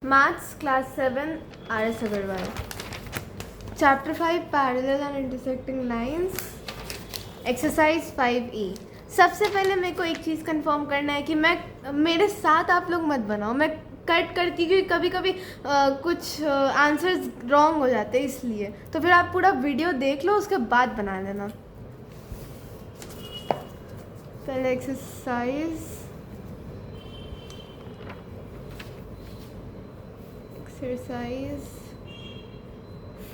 Maths Class 7 RS Agarwal. Chapter 5 Parallel and Intersecting Lines. Exercise 5E. सबसे पहले मेरे को एक चीज़ कंफर्म करना है कि मेरे साथ आप लोग मत बनाओ. मैं कट करती क्योंकि कभी कभी कुछ आंसर्स रॉन्ग हो जाते हैं, इसलिए तो फिर आप पूरा वीडियो देख लो, उसके बाद बना लेना. पहले exercise Exercise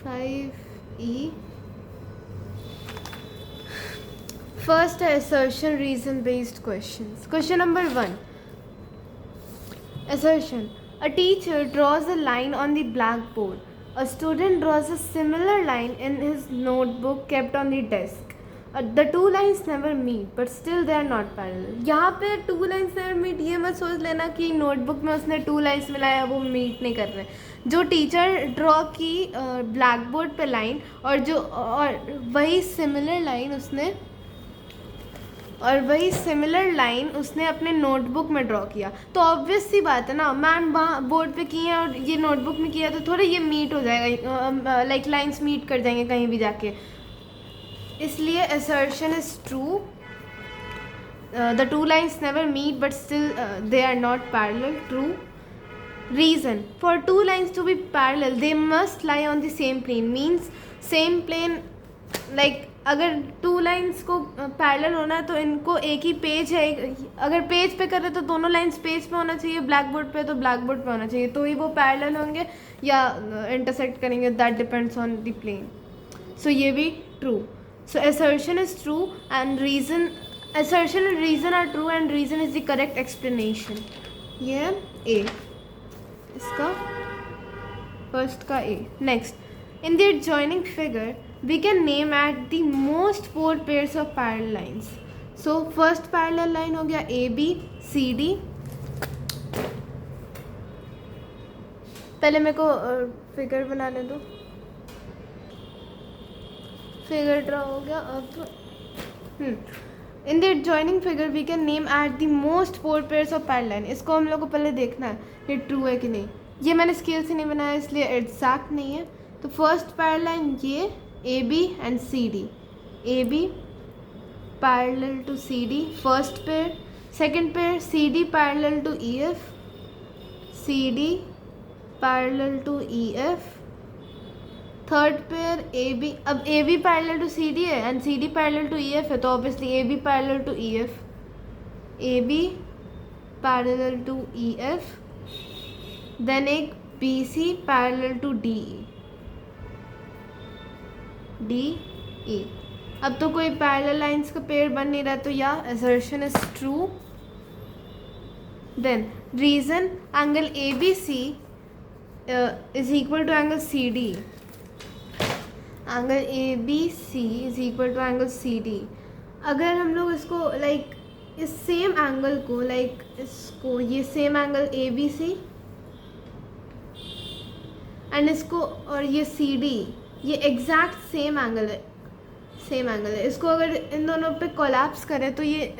5E. First, assertion reason based questions. Question number 1. Assertion. A teacher draws a line on the blackboard. A student draws a similar line in his notebook kept on the desk. The two lines never meet, but still they are not parallel. यहाँ पे two lines never meet, ये मत सोच लेना कि notebook में उसने two lines मिलाया, वो मीट नहीं कर रहे. जो टीचर ड्रॉ की ब्लैक बोर्ड पे लाइन और वही सिमिलर लाइन उसने अपने नोटबुक में ड्रॉ किया, तो ऑब्वियस सी बात है ना, मैम वहाँ बोर्ड पे की है और ये नोटबुक में किया, तो थोड़ा ये मीट हो जाएगा, लाइक लाइंस मीट कर जाएंगे कहीं भी जाके. इसलिए assertion is true. The two lines never meet, but still they are not parallel. True. Reason. For two lines to be parallel, they must lie on the same plane. Means same plane. Like अगर two lines को parallel होना है तो इनको एक ही page है, अगर page पे कर रहे तो दोनों लाइंस पेज पे होना चाहिए, ब्लैक बोर्ड पे तो ब्लैक बोर्ड पे होना चाहिए, तो ही वो पैरेलल होंगे या इंटरसेक्ट करेंगे. That depends on the plane. So ये भी true. So assertion is true and assertion and reason are true and reason is the correct explanation. ये है A. इसका first का A. Next, in the adjoining figure, we can name at the most 4 pairs of parallel lines. So first parallel line हो गया AB, CD. पहले मेरे को figure बनाने दो. फिगर ड्रॉ हो गया. अब in the adjoining figure we can name at the most 4 pairs of parallel line. इसको हम लोग को पहले देखना है ये ट्रू है कि नहीं. ये मैंने स्केल से नहीं बनाया इसलिए एग्जैक्ट नहीं है. तो फर्स्ट पैरेलल लाइन ये A B and C D. A B parallel to C D first pair. Second pair C D parallel to E F. C D parallel to E F. Third pair A B. अब A B parallel to C D है and C D parallel to E F है, तो obviously A B parallel to E F. A B parallel to E F. Then एक B C parallel to D E. D E. अब तो कोई parallel lines का pair बन नहीं रहा, तो या assertion is true. Then reason angle A B C is equal to angle C D. Angle A B C is equal to angle C D. अगर हम लोग इसको लाइक इस सेम एंगल को इसको ये same angle A B C and इसको और ये सी डी, ये एग्जैक्ट सेम एंगल है. इसको अगर इन दोनों पे कोलैप्स करें तो ये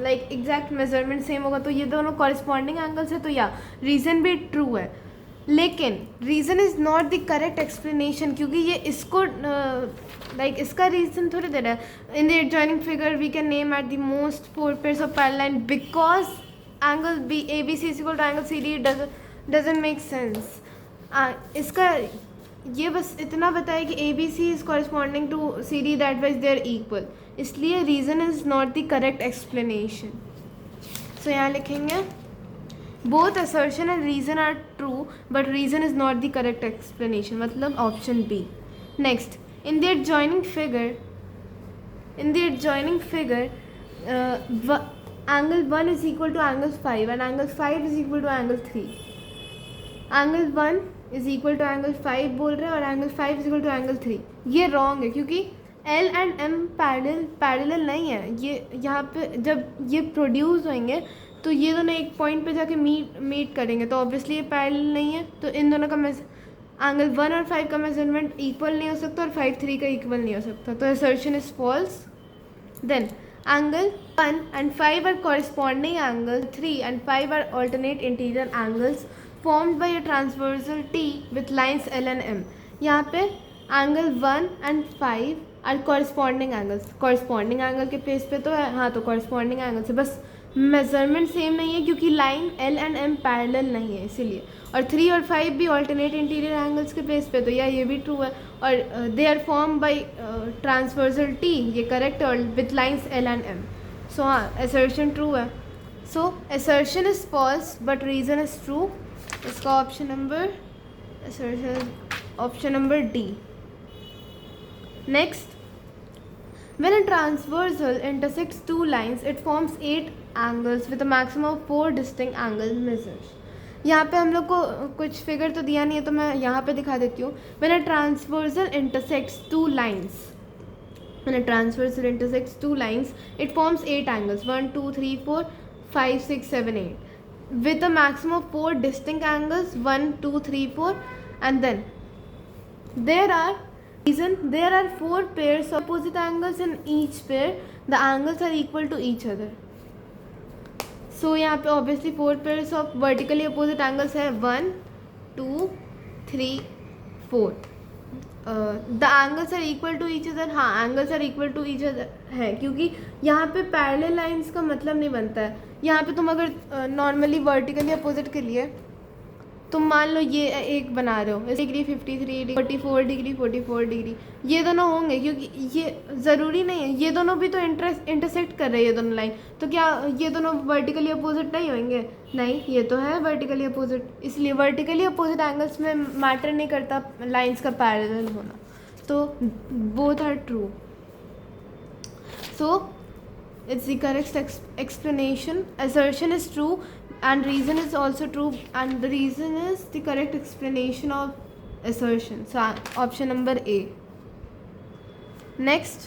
लाइक एग्जैक्ट मेजरमेंट सेम होगा, तो ये दोनों कॉरस्पॉन्डिंग एंगल्स है, तो या रीज़न भी ट्रू है. लेकिन reason is not the correct explanation, क्योंकि ये इसको लाइक इसका रीज़न थोड़ी दे रहा है. In the adjoining figure we can name at the most 4 pairs of parallel line because angle B A B C is equal to angle C D doesn't make sense. इसका ये बस इतना बताया कि A B C is corresponding to C D, that wise they are equal. इसलिए reason is not the correct explanation. So यहाँ लिखेंगे both assertion and reason are true but reason is not the correct explanation, मतलब option B. Next, in the adjoining figure angle 1 is equal to angle 5 and angle 5 is equal to angle 3. angle 1 is equal to angle 5 बोल रहे हैं और angle 5 is equal to angle 3. ये wrong है क्योंकि L and M parallel नहीं है. ये यहाँ पे जब ये प्रोड्यूस होंगे तो ये दोनों एक पॉइंट पे जाके मीट करेंगे, तो ऑब्वियसली ये पैरेलल नहीं है. तो इन दोनों का एंगल 1 और 5 का मेजरमेंट इक्वल नहीं हो सकता और 5 3 का इक्वल नहीं हो सकता, तो assertion is false. Then Angle 1 and 5 are corresponding angles, 3 and 5 are alternate interior angles formed by a transversal T with lines L and M. यहाँ पे angle 1 and 5 are corresponding angles. Corresponding angle के place पे तो है, हाँ, तो corresponding angle से, बस मेजरमेंट सेम नहीं है क्योंकि line L and M parallel नहीं है इसीलिए. और 3 और 5 भी ऑल्टरनेट इंटीरियर एंगल्स के प्लेस पे, तो या ये भी ट्रू है. और they are form by transversal T, ये करेक्ट है, और with lines L and M. So हाँ, असर्शन ट्रू है. So assertion is false but reason is true. इसका option number D. Next, when a transversal intersects two lines it forms 8 angles with a maximum of 4 distinct angle measures. यहाँ पे हम लोग को कुछ figure तो दिया नहीं है तो मैं यहाँ पे दिखा देती हूँ. when a transversal intersects two lines it forms 8 angles, 1 2 3 4 5 6 7 8 with a maximum of 4 distinct angles, 1 2 3 4, and then there are 4 pairs of opposite angles in each pair. The angles are equal to each other. So यहाँ पे obviously 4 pairs of vertically opposite angles है, 1 2 3 4. The angles are equal to each other. हाँ, angles are equal to each other है क्योंकि यहाँ पे parallel lines का मतलब नहीं बनता है. यहाँ पे तुम अगर नॉर्मली वर्टिकली अपोजिट के लिए तुम मान लो ये एक बना रहे हो, डिग्री 53 डिग्री 44 डिग्री 44 डिग्री, ये दोनों होंगे क्योंकि ये ज़रूरी नहीं है, ये दोनों भी तो इंटरसेक्ट कर रहे हैं ये दोनों लाइन, तो क्या ये दोनों वर्टिकली अपोजिट नहीं होंगे? नहीं, ये तो है वर्टिकली अपोजिट. इसलिए वर्टिकली अपोजिट एंगल्स में मैटर नहीं करता लाइंस का पैरेलल होना. तो both are true. So it's the correct explanation. Assertion is true and reason is also true, and the reason is the correct explanation of assertion. So option number A. Next,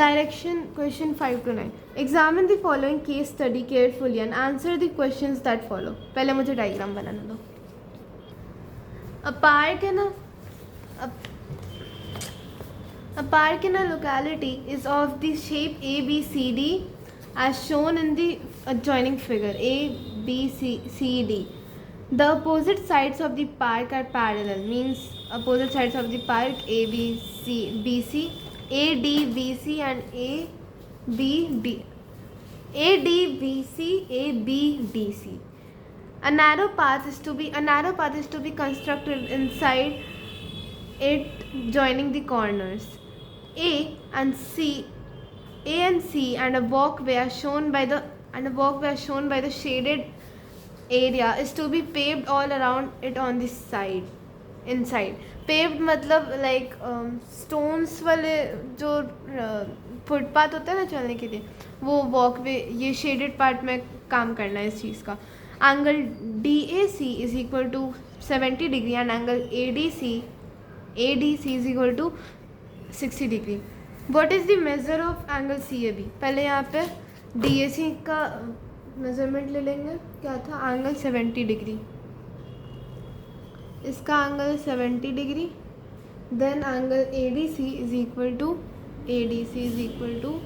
direction question 5 to 9. Examine the following case study carefully and answer the questions that follow. पहले मुझे diagram बनाना दो. A park in a locality is of the shape A, B, C, D as shown in the adjoining figure. A, B, C, D. The opposite sides of the park are parallel, means opposite sides of the park A, B, C, A, D, B, C and A, B, D. A, D, B, C, A, B, D, C. A narrow path is to be constructed inside it joining the corners. A and C and a walkway are shown by the shaded area is to be paved all around it on the side inside. Paved मतलब like stones वाले जो footpath होता है ना चलने के लिए, वो वॉकवे, ये शेडेड पार्ट में काम करना है इस चीज़ का. Angle DAC is equal to 70 degree and angle ADC is equal to 60 degree. What is the measure of angle CAB? पहले यहाँ पे DAC का मेज़रमेंट ले लेंगे. क्या था? Angle 70 degree. इसका angle 70 degree. Then angle ADC is equal to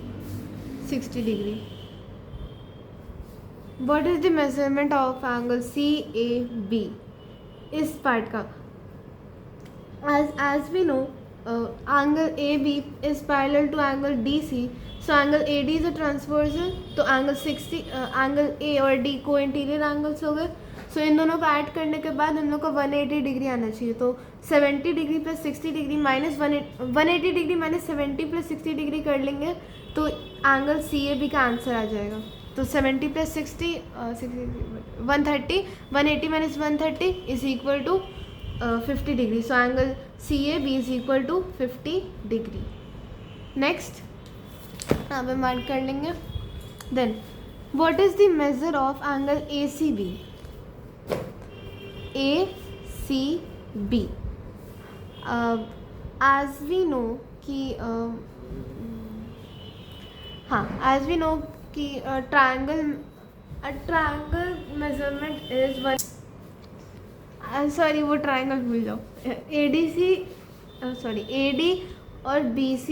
60 degree. What is the measurement of angle CAB? इस पार्ट का as we know, angle AB is parallel to angle DC, so angle AD is a transversal, तो angle A और D को interior angles हो गए. सो इन दोनों को add करने के बाद हम लोग को 180 डिग्री आना चाहिए. तो 70 degree plus 60 degree minus 180 degree minus 70 plus 60 degree कर लेंगे तो एंगल CAB का आंसर आ जाएगा. तो 70 plus 60 130, 180 minus 130 is equal to 50 degree. So angle CAB is equal to 50 degree. Next यहाँ पे मार्क कर लेंगे. Then what is the measure of angle ACB? ACB as we know कि एज वी नो कि triangle measurement is one. Sorry, वो triangle भूल जाओ. AD और BC,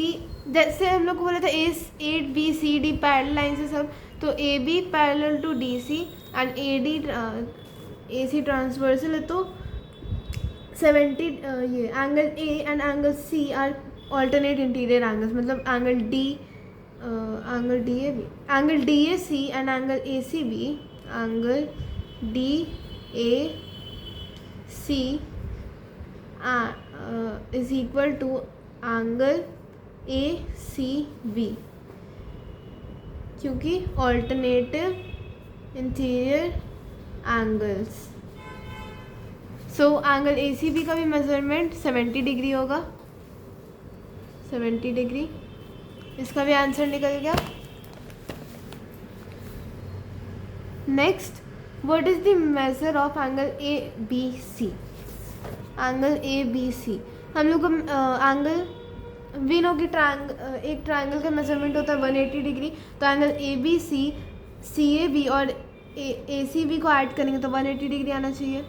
जैसे हम लोग को बोला था ABCD पैरेलल लाइन से सब, तो AB parallel to DC and AD AC transversal है तो 70 ये angle A and angle C are alternate interior angles, मतलब angle DAC and angle ACB, angle DAC is equal to angle ACB, क्योंकि alternative interior angles. So angle ACB का भी measurement 70 degree होगा, 70 degree. इसका भी आंसर निकल गया। Next, what is the measure of angle ABC? Angle ABC हम लोग को एंगल वी नो कि एक ट्रायंगल का मेजरमेंट होता है 180 डिग्री, तो एंगल ABC CAB और ACB को ऐड करेंगे तो 180 डिग्री आना चाहिए।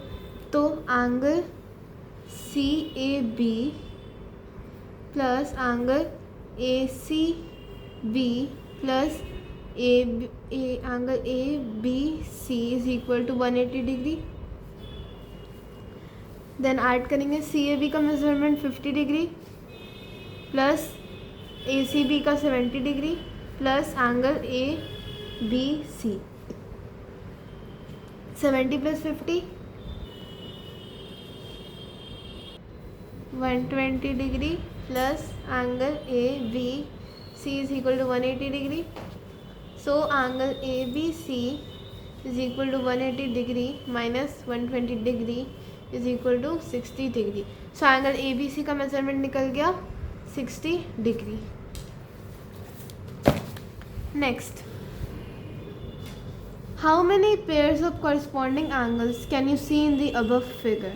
तो angle CAB plus angle ACB plus angle ABC is equal to 180 degree. Then add करेंगे CAB का मेजरमेंट 50 डिग्री प्लस ACB का 70 degree plus angle ABC, 70 plus 50 120 degree plus angle ABC is equal to 180 degree. So angle ABC is equal to 180 degree minus 120 degree is equal to 60 degree. So angle ABC का measurement निकल गया 60 degree. Next, how many pairs of corresponding angles can you see in the above figure?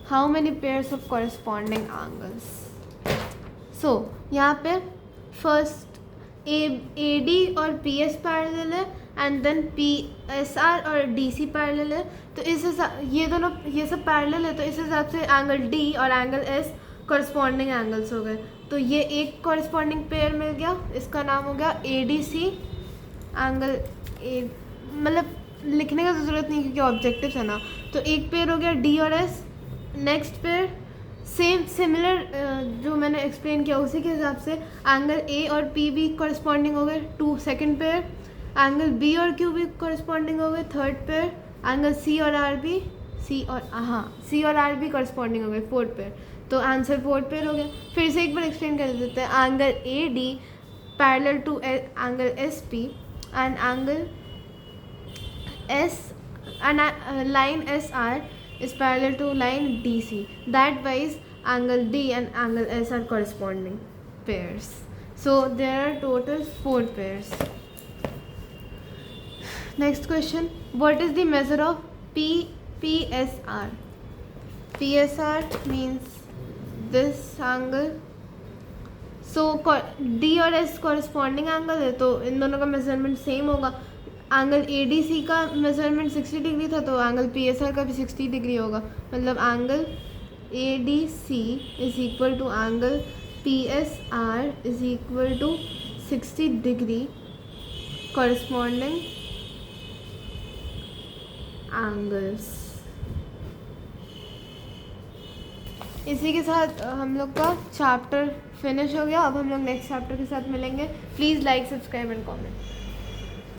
How many pairs of corresponding angles? So यहाँ पे first AD और PS parallel है and then PSR और DC parallel है। तो इस हिसाब ये सब पैरेलल है, तो इस हिसाब से एंगल D और एंगल S कॉरस्पॉन्डिंग एंगल्स हो गए। तो ये एक कॉरस्पॉन्डिंग पेयर मिल गया, इसका नाम हो गया ADC एंगल मतलब लिखने का तो ज़रूरत नहीं क्योंकि ऑब्जेक्टिव्स है ना। तो एक पेयर हो गया D और S। नेक्स्ट पेयर सिमिलर जो मैंने एक्सप्लेन किया उसी के हिसाब से एंगल A और P भी कॉरस्पॉन्डिंग हो गए, सेकंड पेयर। एंगल B और Q भी कॉरस्पॉन्डिंग हो गए, थर्ड पेयर। एंगल C और R भी कॉरस्पॉन्डिंग हो गए, फोर्थ पेयर। तो आंसर फोर्थ पेयर हो गया। फिर से एक बार एक्सप्लेन कर देते हैं। Angle AD parallel to angle SP and angle S and line SR is parallel to line DC. That wise angle D and angle S are corresponding pairs. So there are total 4 pairs. Next question, what is the measure of PSR? PSR means this angle. So D और S corresponding angle है तो इन दोनों का measurement same होगा। Angle ADC का measurement 60 degree था तो angle PSR का भी 60 डिग्री होगा, मतलब angle ADC is equal to angle PSR is equal to 60 degree corresponding angles. इसी के साथ हम लोग का चैप्टर फिनिश हो गया। अब हम लोग नेक्स्ट चैप्टर के साथ मिलेंगे। Please like, subscribe and comment.